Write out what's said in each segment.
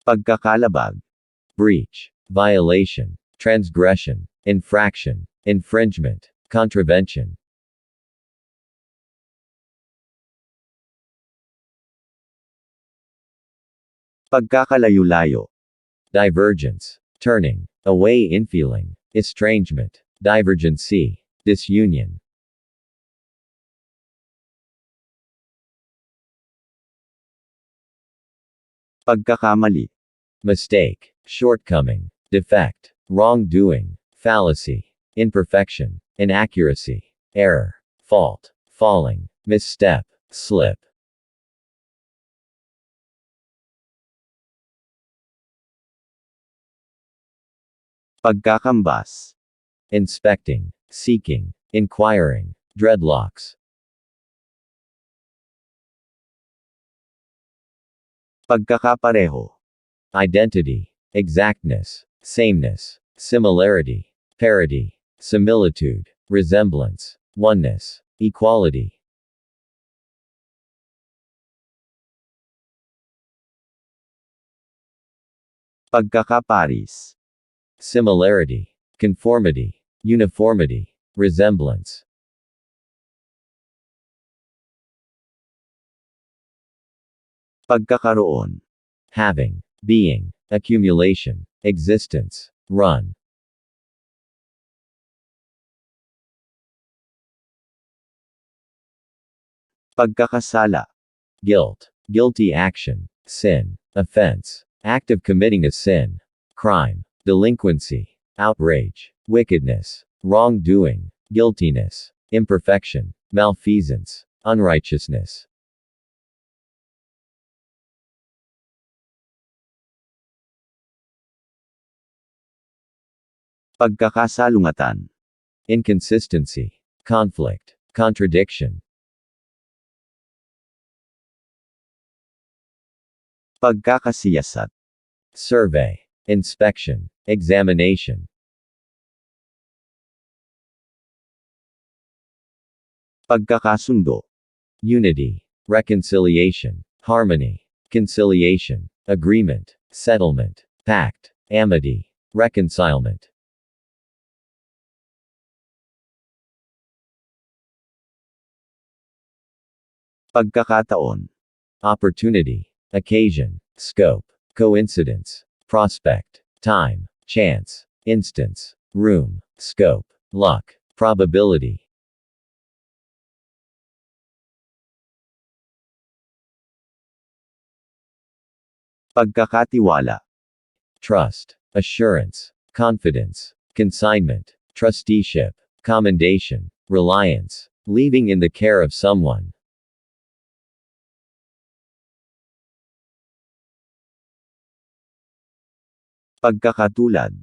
Pagkakalabag. Breach, violation, transgression, infraction, infringement, contravention. Pagkakalayu-layo. Divergence, turning away in feeling, estrangement, divergency, disunion. Pagkakamali. Mistake, shortcoming, defect, wrongdoing, fallacy, imperfection, inaccuracy, error, fault, falling, misstep, slip. Pagkakambas. Inspecting, seeking, inquiring, dreadlocks. Pagkakapareho. Identity, exactness, sameness, similarity, parity, similitude, resemblance, oneness, equality. Pagkakaparis. Similarity, conformity, uniformity, resemblance. Pagkakaroon. Having, being, accumulation, existence, run. Pagkakasala. Guilt, guilty action, sin, offense, act of committing a sin, crime, delinquency, outrage, wickedness, wrongdoing, guiltiness, imperfection, malfeasance, unrighteousness. Pagkakasalungatan. Inconsistency, conflict, contradiction. Pagkakasiyasat. Survey, inspection, examination. Pagkakasundo. Unity, reconciliation, harmony, conciliation, agreement, settlement, pact, amity, reconcilement. Pagkakataon. Opportunity, occasion, scope, coincidence, prospect, time, chance, instance, room, scope, luck, probability. Pagkakatiwala. Trust, assurance, confidence, consignment, trusteeship, commendation, reliance, leaving in the care of someone. Pagkakatulad.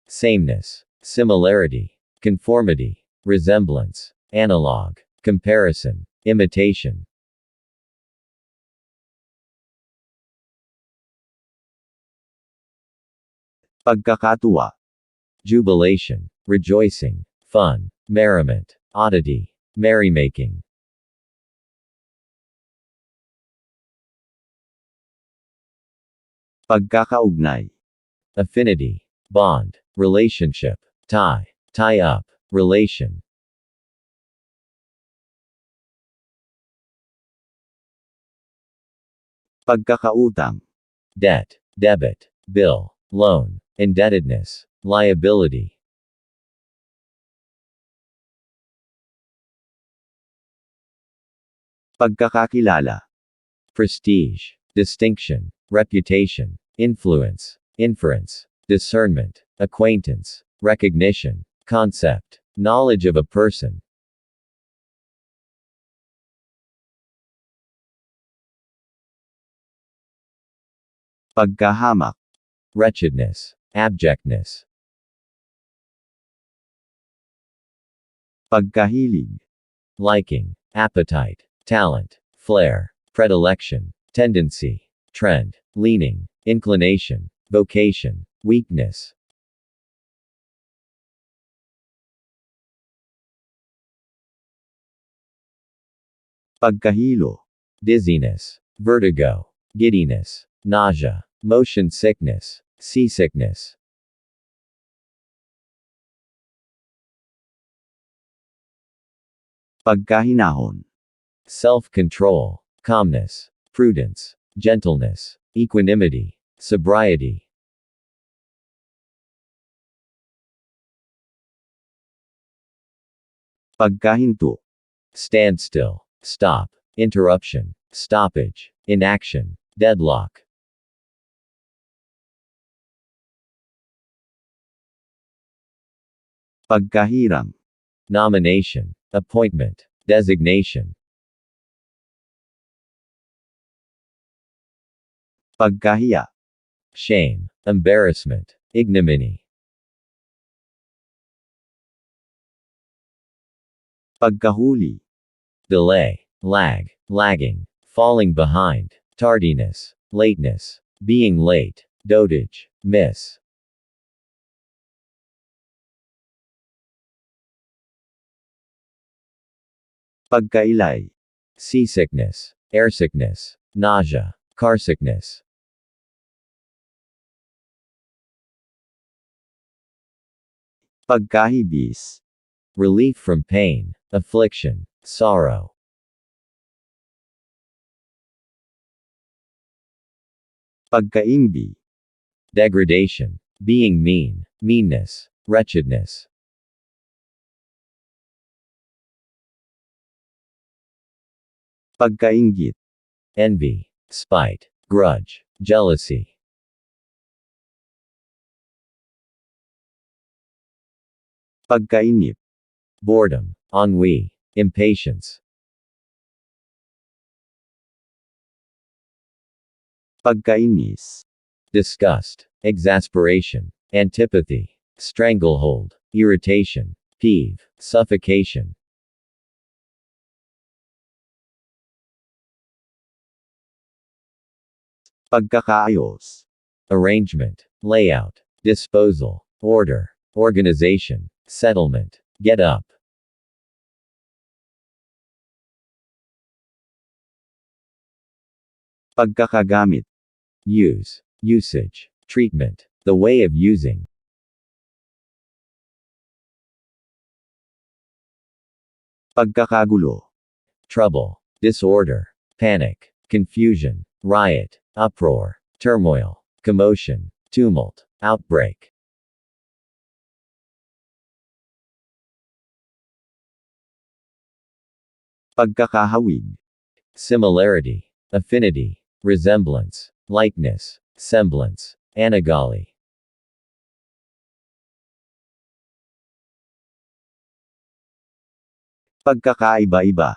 Sameness, similarity, conformity, resemblance, analog, comparison, imitation. Pagkakatuwa. Jubilation, rejoicing, fun, merriment, oddity, merrymaking. Pagkakaugnay. Affinity, bond, relationship, tie, tie up, relation. Pagkakautang. Debt, debit, bill, loan, indebtedness, liability. Pagkakakilala. Prestige, distinction, reputation, influence, inference, discernment, acquaintance, recognition, concept, knowledge of a person. Pagkahamak. Wretchedness, abjectness. Pagkahilig. Liking, appetite, talent, flair, predilection, tendency, trend, leaning, inclination, vocation, weakness. Pagkahilo. Dizziness, vertigo, giddiness, nausea, motion sickness, seasickness. Pagkahinahon. Self-control, calmness, prudence, gentleness, equanimity, sobriety. Pagkahinto. Standstill, stop, interruption, stoppage, inaction, deadlock. Pagkahirang. Nomination, appointment, designation. Pagkahiya. Shame, embarrassment, ignominy. Pagkahuli. Delay, lag, lagging, falling behind, tardiness, lateness, being late, dotage, miss. Pagkailay. Seasickness, airsickness, nausea, carsickness. Pagkahibis. Relief from pain, affliction, sorrow. Pagkaimbi. Degradation, being mean, meanness, wretchedness. Pagkainggit. Envy, spite, grudge, jealousy. Pagkainip. Boredom, ennui, impatience. Pagkainis. Disgust, exasperation, antipathy, stranglehold, irritation, peeve, suffocation. Pagkakaayos. Arrangement, layout, disposal, order, organization, settlement, get up. Pagkakagamit. Use, usage, treatment, the way of using. Pagkakagulo. Trouble, disorder, panic, confusion, riot, uproar, turmoil, commotion, tumult, outbreak. Pagkakahawig. Similarity, affinity, resemblance, likeness, semblance, anagali. Pagkakaiba-iba.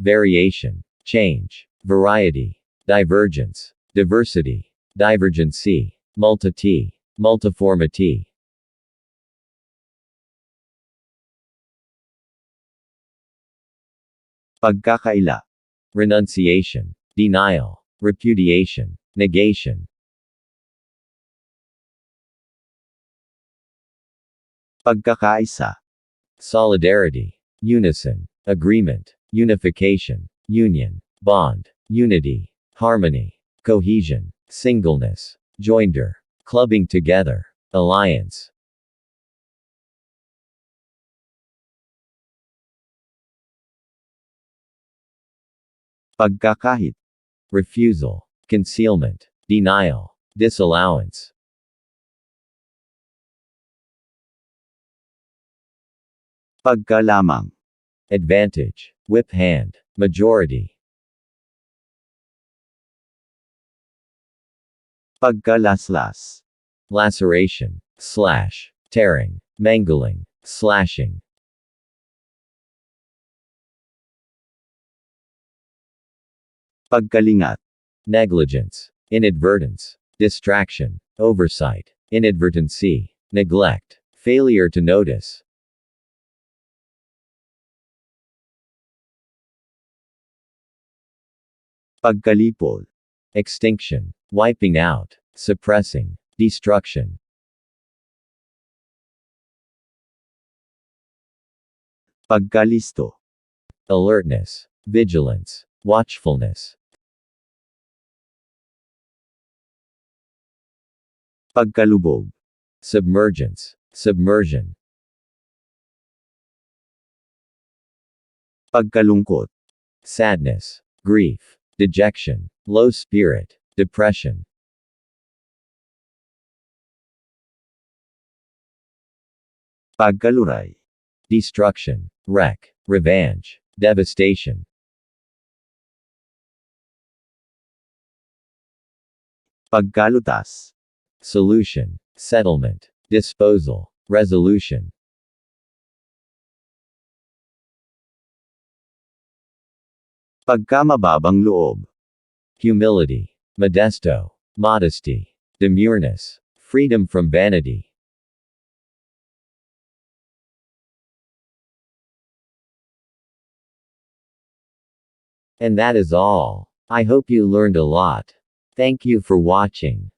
Variation, change, variety, divergence, diversity, divergency, multity, multiformity. Pagkakaila. Renunciation, denial, repudiation, negation. Pagkakaisa. Solidarity, unison, agreement, unification, union, bond, unity, harmony, cohesion, singleness, joinder, clubbing together, alliance. Pagkakahit. Refusal, concealment, denial, disallowance. Pagkalamang. Advantage, whip hand, majority. Pagkalaslas. Laceration, slash, tearing, mangling, slashing. Pagkalingat. Negligence, inadvertence, distraction, oversight, inadvertency, neglect, failure to notice. Pagkalipol. Extinction, wiping out, suppressing, destruction. Pagkalisto. Alertness, vigilance, watchfulness. Pagkalubog. Submergence. Submersion. Pagkalungkot. Sadness. Grief. Dejection. Low spirit. Depression. Pagkaluray. Destruction. Wreck. Revenge. Devastation. Pagkalutas. Solution. Settlement. Disposal. Resolution. Pagkamababang loob. Humility. Modesto. Modesty. Demureness. Freedom from vanity. And that is all. I hope you learned a lot. Thank you for watching.